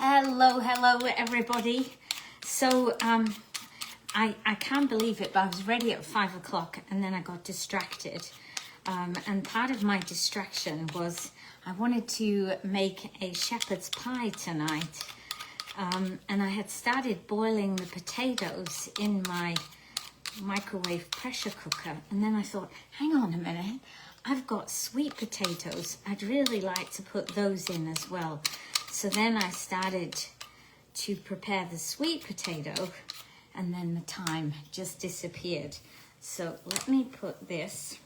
Hello everybody. So I can't believe it, but I was ready at 5 o'clock and then I got distracted. And part of my distraction was I wanted to make a shepherd's pie tonight. And I had started boiling the potatoes in my microwave pressure cooker. And then I thought, hang on a minute, I've got sweet potatoes. I'd really like to put those in as well. So then I started to prepare the sweet potato and then the time just disappeared. So let me put this.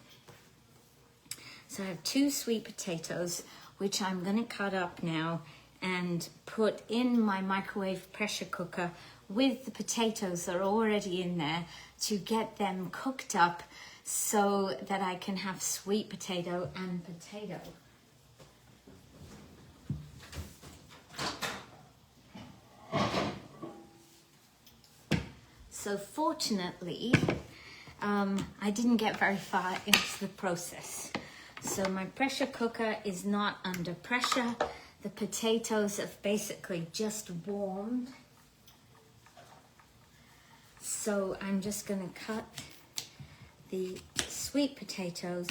So I have 2 sweet potatoes, which I'm going to cut up now and put in my microwave pressure cooker with the potatoes that are already in there to get them cooked up so that I can have sweet potato and potato. So fortunately, I didn't get very far into the process. So my pressure cooker is not under pressure. The potatoes have basically just warmed. So I'm just going to cut the sweet potatoes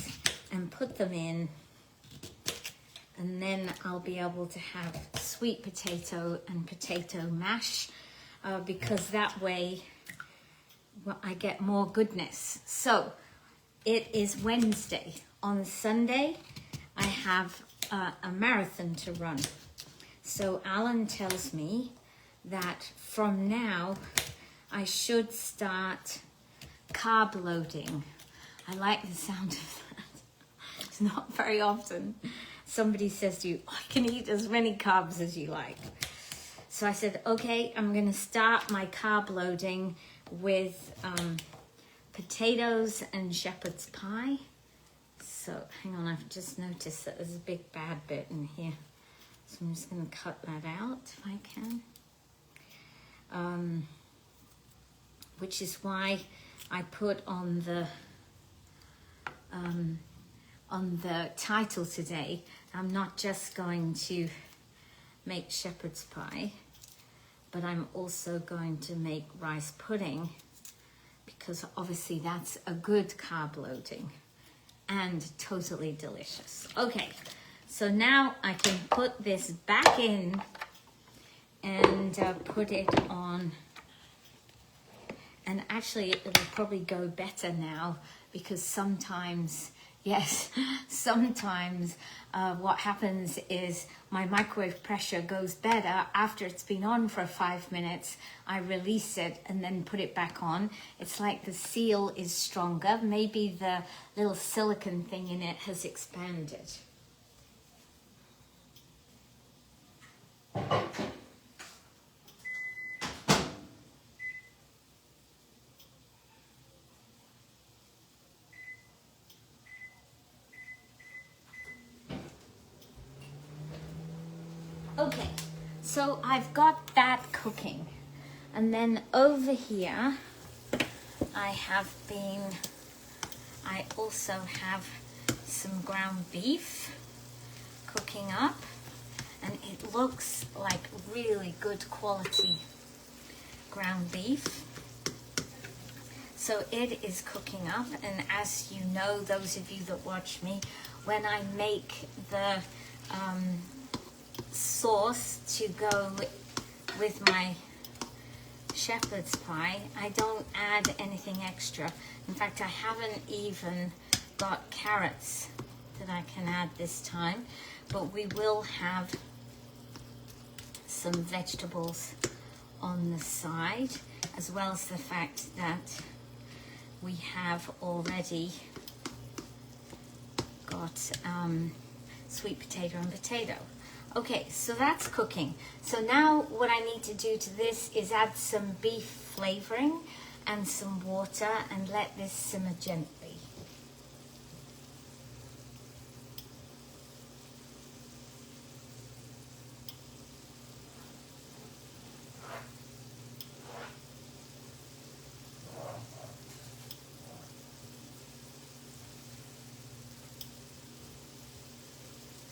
and put them in. And then I'll be able to have sweet potato and potato mash because that way I get more goodness. So it is Wednesday. On Sunday, I have a marathon to run. So Alan tells me that from now, I should start carb loading. I like the sound of that. It's not very often somebody says to you, I can eat as many carbs as you like. So I said, okay, I'm going to start my carb loading with potatoes and shepherd's pie. So hang on, I've just noticed that there's a big bad bit in here. So I'm just going to cut that out if I can. Which is why I put on the title today, I'm not just going to make shepherd's pie, but I'm also going to make rice pudding, because obviously that's a good carb loading and totally delicious. Okay, so now I can put this back in and put it on. And actually it'll probably go better now, because sometimes what happens is my microwave pressure goes better after it's been on for 5 minutes. I release it and then put it back on. It's like the seal is stronger. Maybe the little silicone thing in it has expanded. Okay, so I've got that cooking, and then over here I also have some ground beef cooking up, and it looks like really good quality ground beef. So it is cooking up, and as you know, those of you that watch me, when I make the sauce to go with my shepherd's pie, I don't add anything extra. In fact, I haven't even got carrots that I can add this time, but we will have some vegetables on the side, as well as the fact that we have already got sweet potato and potato. Okay, so that's cooking. So now what I need to do to this is add some beef flavoring and some water and let this simmer gently.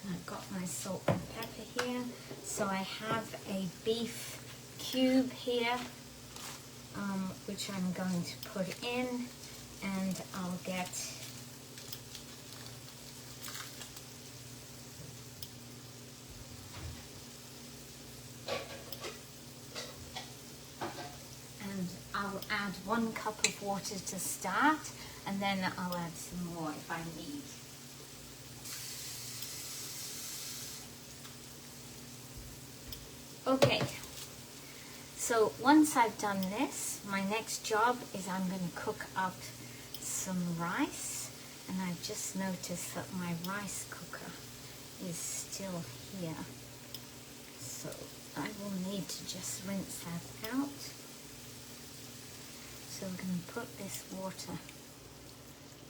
I've got my salt and pepper here. So I have a beef cube here, which I'm going to put in, and I'll get I'll add 1 cup of water to start, and then I'll add some more if I need. Okay, so once I've done this, my next job is I'm going to cook up some rice, and I've just noticed that my rice cooker is still here, so I will need to just rinse that out. So we're going to put this water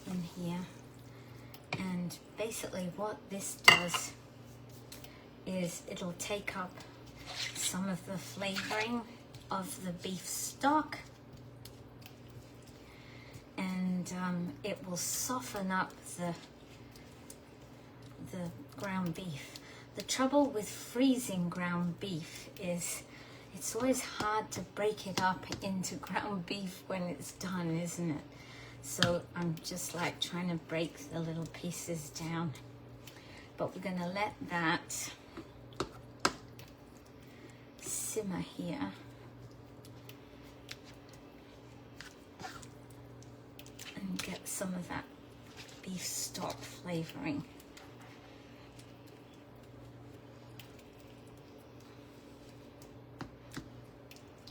in here, and basically what this does is it'll take up some of the flavoring of the beef stock, and it will soften up the ground beef. The trouble with freezing ground beef is it's always hard to break it up into ground beef when it's done, isn't it? So I'm just like trying to break the little pieces down. But we're going to let that simmer here. And get some of that beef stock flavoring.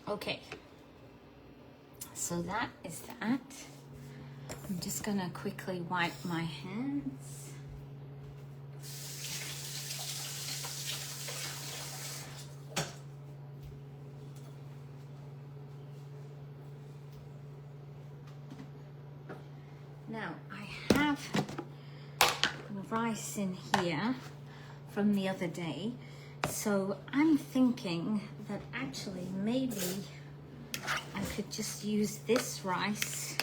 Okay, so that is that. I'm just gonna quickly wipe my hands. Now, I have rice in here from the other day. So I'm thinking that actually maybe I could just use this rice.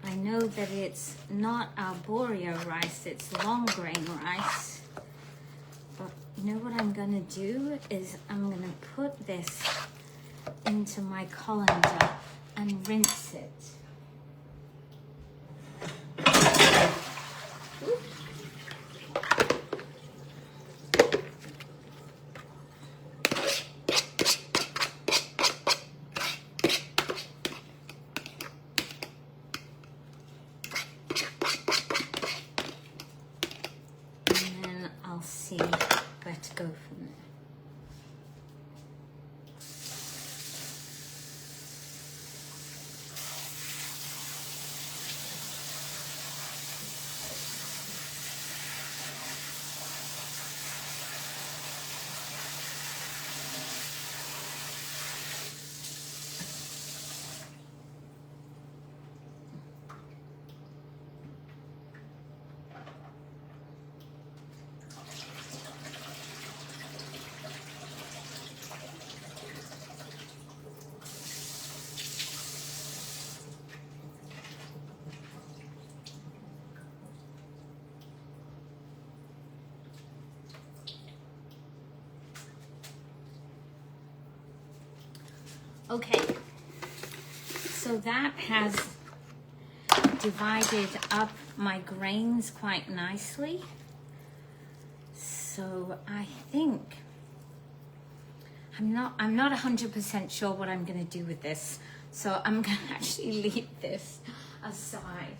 I know that it's not arborio rice, it's long grain rice. But you know what I'm going to do is I'm going to put this into my colander and rinse it. See where to go from there. Okay, so that has divided up my grains quite nicely. So I think I'm not 100% sure what I'm going to do with this. So I'm going to actually leave this aside.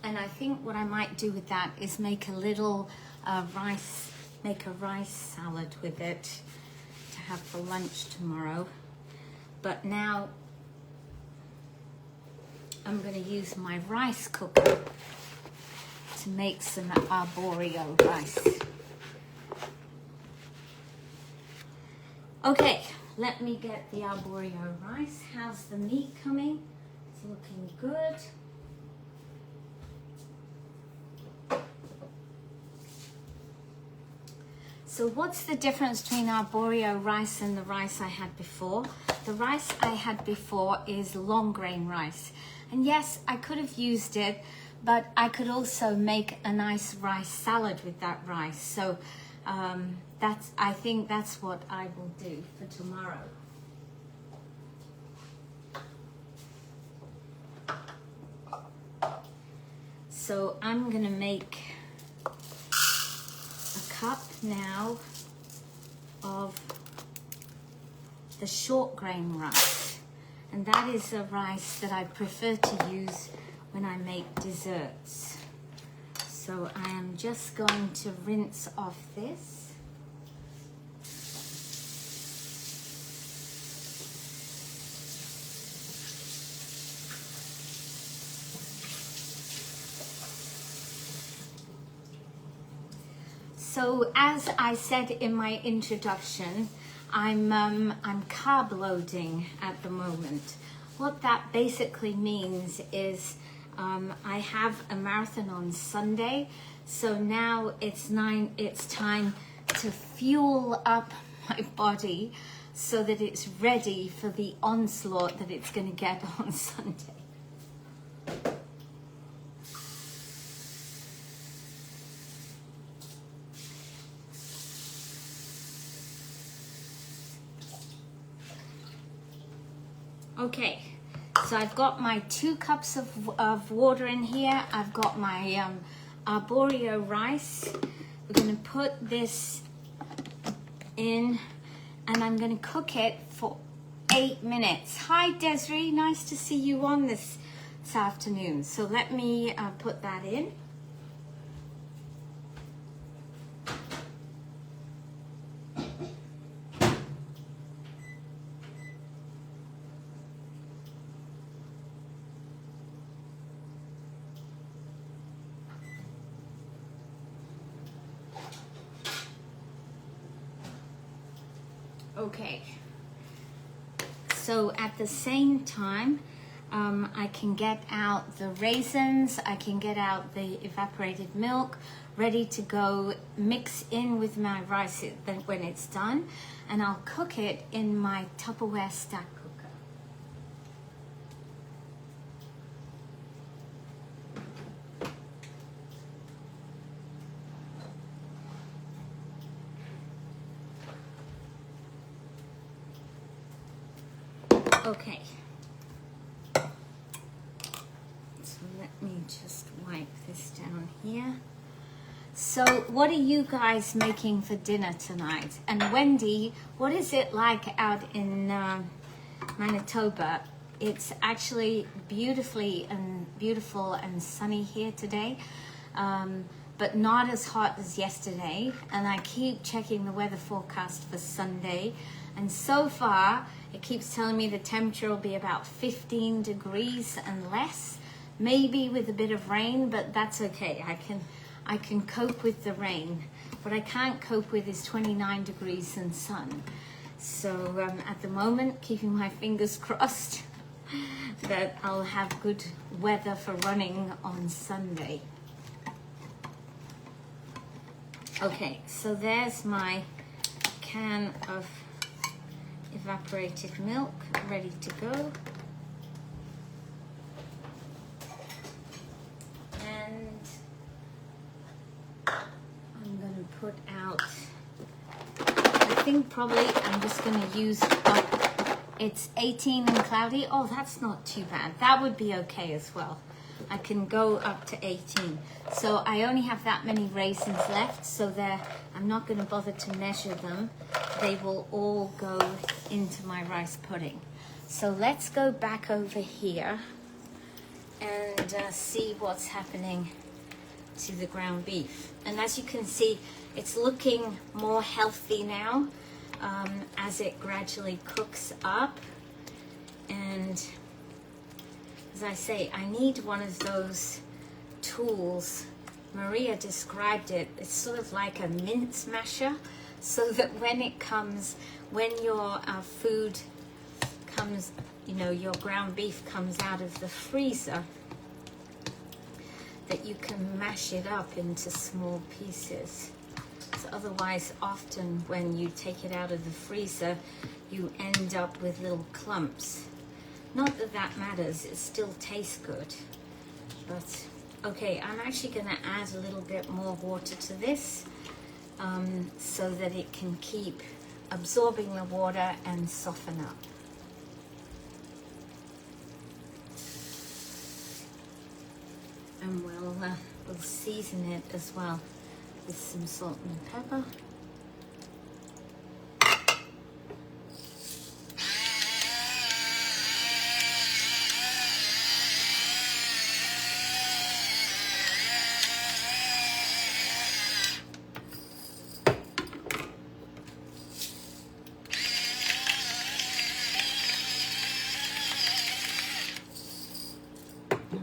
And I think what I might do with that is make a little rice salad with it to have for lunch tomorrow. But now I'm going to use my rice cooker to make some arborio rice. Okay, let me get the arborio rice. How's the meat coming? It's So what's the difference between arborio rice and the rice I had before? The rice I had before is long grain rice. And yes, I could have used it, but I could also make a nice rice salad with that rice. So I think that's what I will do for tomorrow. So I'm gonna make a cup now of the short grain rice, and that is a rice that I prefer to use when I make desserts. So I am just going to rinse off this. So as I said in my introduction, I'm carb loading at the moment. What that basically means is I have a marathon on Sunday, so now it's time to fuel up my body so that it's ready for the onslaught that it's going to get on Sunday. Okay, so I've got my 2 cups of water in here. I've got my arborio rice. We're going to put this in and I'm going to cook it for 8 minutes. Hi Desiree, nice to see you on this afternoon. So let me put that in. Okay, so at the same time, I can get out the raisins, I can get out the evaporated milk, ready to go, mix in with my rice when it's done, and I'll cook it in my Tupperware stack cooker. Okay, so let me just wipe this down here. So what are you guys making for dinner tonight? And Wendy, what is it like out in Manitoba? It's actually beautiful and sunny here today, but not as hot as yesterday. And I keep checking the weather forecast for Sunday, and so far it keeps telling me the temperature will be about 15 degrees and less, maybe with a bit of rain, but that's okay. I can cope with the rain. What I can't cope with is 29 degrees and sun. So at the moment, keeping my fingers crossed that I'll have good weather for running on Sunday. Okay, so there's my can of evaporated milk ready to go. And I'm going to put out, I think probably I'm just going to use up, it's 18 and cloudy. Oh, that's not too bad. That would be okay as well. I can go up to 18. So I only have that many raisins left, so I'm not going to bother to measure them. They will all go into my rice pudding. So let's go back over here and see what's happening to the ground beef. And as you can see, it's looking more healthy now as it gradually cooks up. And as I say, I need one of those tools. Maria described it. It's sort of like a mince masher, so that when your food comes, your ground beef comes out of the freezer, that you can mash it up into small pieces. So otherwise, often when you take it out of the freezer, you end up with little clumps. Not that that matters, it still tastes good. But okay, I'm actually going to add a little bit more water to this so that it can keep absorbing the water and soften up. And we'll season it as well with some salt and pepper.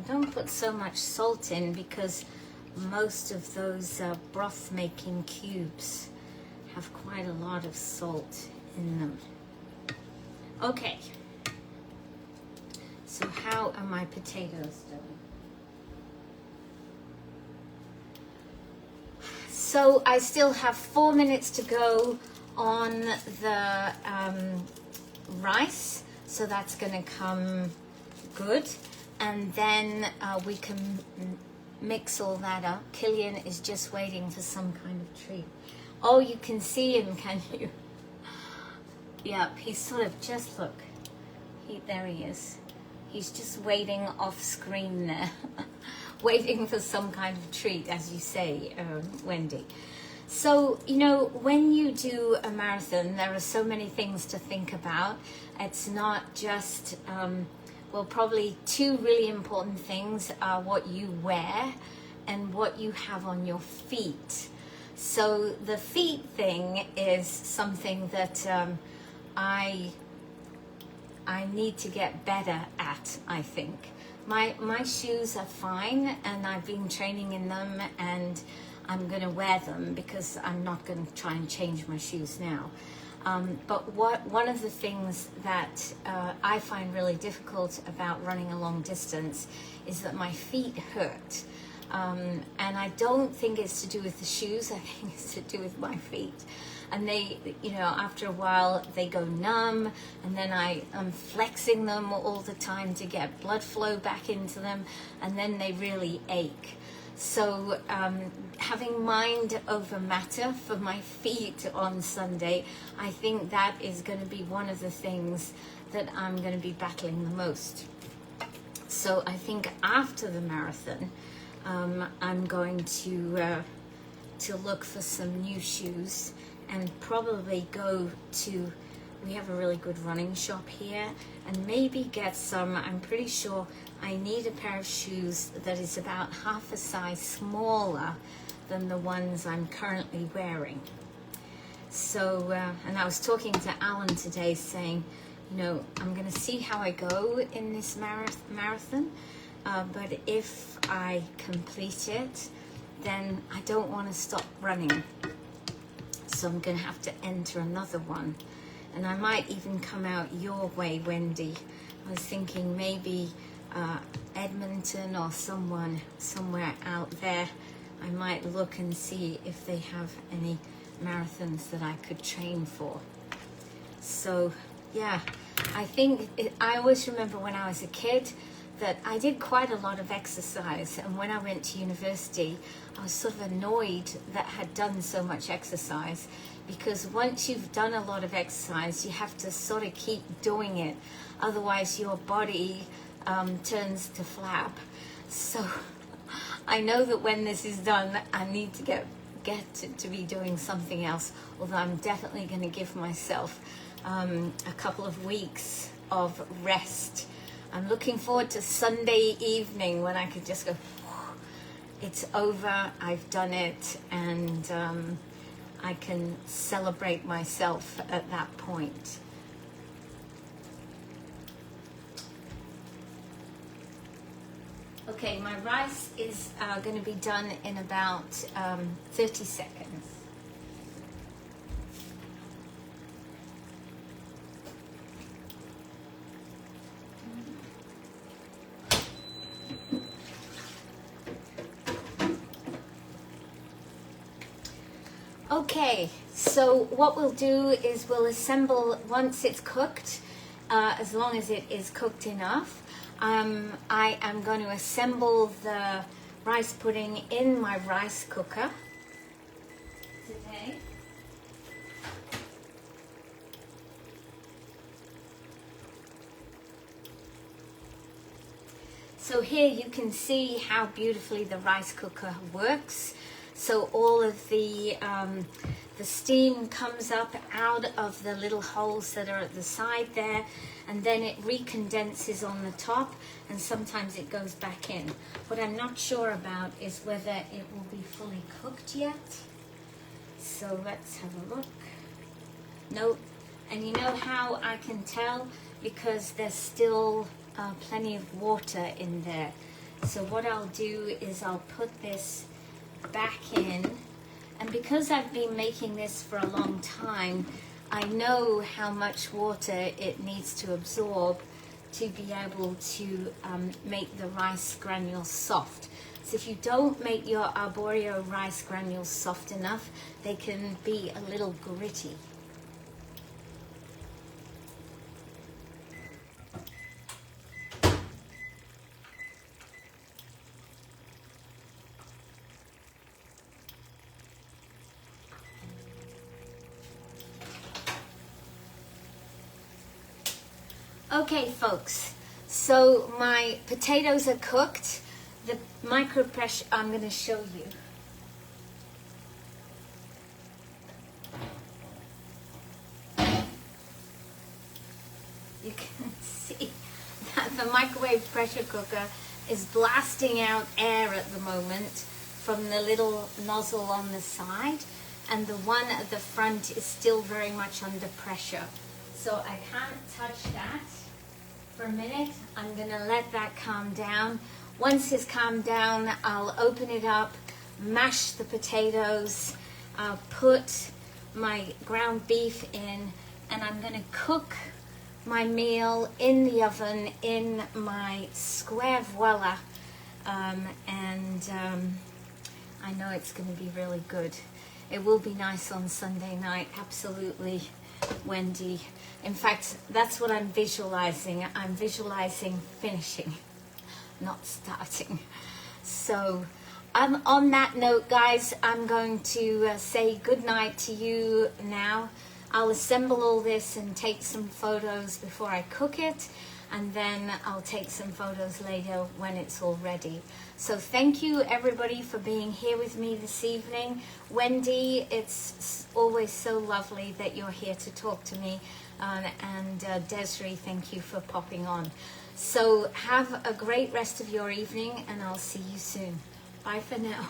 Don't put so much salt in because most of those broth making cubes have quite a lot of salt in them. Okay, so how are my potatoes doing? So I still have 4 minutes to go on the rice, so that's going to come good. And then we can mix all that up. Killian is just waiting for some kind of treat. Oh, you can see him, can you? Yep, he's sort of just, look. There he is. He's just waiting off screen there. Waiting for some kind of treat, as you say, Wendy. So, you know, when you do a marathon, there are so many things to think about. It's not just... well, probably two really important things are what you wear and what you have on your feet. So the feet thing is something that I need to get better at, I think. My shoes are fine, and I've been training in them, and I'm going to wear them because I'm not going to try and change my shoes now. But one of the things that I find really difficult about running a long distance is that my feet hurt. And I don't think it's to do with the shoes, I think it's to do with my feet. And they, you know, after a while they go numb, and then I'm flexing them all the time to get blood flow back into them, and then they really ache. So having mind over matter for my feet on Sunday, I think that is going to be one of the things that I'm going to be battling the most. So I think after the marathon, I'm going to look for some new shoes and probably go to, we have a really good running shop here, and maybe get some. I'm pretty sure I need a pair of shoes that is about half a size smaller than the ones I'm currently wearing. So, and I was talking to Alan today saying, you know, I'm going to see how I go in this marathon, but if I complete it, then I don't want to stop running. So I'm going to have to enter another one. And I might even come out your way, Wendy. I was thinking maybe Edmonton or somewhere out there. I might look and see if they have any marathons that I could train for. So yeah, I think I always remember when I was a kid that I did quite a lot of exercise, and when I went to university I was sort of annoyed that I had done so much exercise, because once you've done a lot of exercise you have to sort of keep doing it, otherwise your body turns to flab. So I know that when this is done I need to get to be doing something else, although I'm definitely going to give myself a couple of weeks of rest. I'm looking forward to Sunday evening when I could just go, it's over, I've done it, and I can celebrate myself at that point. Okay, my rice is going to be done in about 30 seconds. Okay, so what we'll do is we'll assemble once it's cooked, as long as it is cooked enough. I am going to assemble the rice pudding in my rice cooker today. So here you can see how beautifully the rice cooker works. So all of the steam comes up out of the little holes that are at the side there, and then it recondenses on the top, and sometimes it goes back in. What I'm not sure about is whether it will be fully cooked yet. So let's have a look. Nope. And you know how I can tell? Because there's still plenty of water in there. So what I'll do is I'll put this back in, and because I've been making this for a long time, I know how much water it needs to absorb to be able to make the rice granules soft. So if you don't make your arborio rice granules soft enough, they can be a little gritty. Okay folks, so my potatoes are cooked. The micro pressure, I'm going to show you. You can see that the microwave pressure cooker is blasting out air at the moment from the little nozzle on the side, and the one at the front is still very much under pressure. So I can't touch that for a minute. I'm going to let that calm down. Once it's calmed down, I'll open it up, mash the potatoes, I'll put my ground beef in, and I'm going to cook my meal in the oven in my square voila. I know it's going to be really good. It will be nice on Sunday night, absolutely, Wendy. In fact, that's what I'm visualizing. I'm visualizing finishing, not starting. So on that note, guys, I'm going to say good night to you now. I'll assemble all this and take some photos before I cook it, and then I'll take some photos later when it's all ready. So thank you everybody for being here with me this evening. Wendy, it's always so lovely that you're here to talk to me, and Desiree, thank you for popping on. So have a great rest of your evening, and I'll see you soon. Bye for now.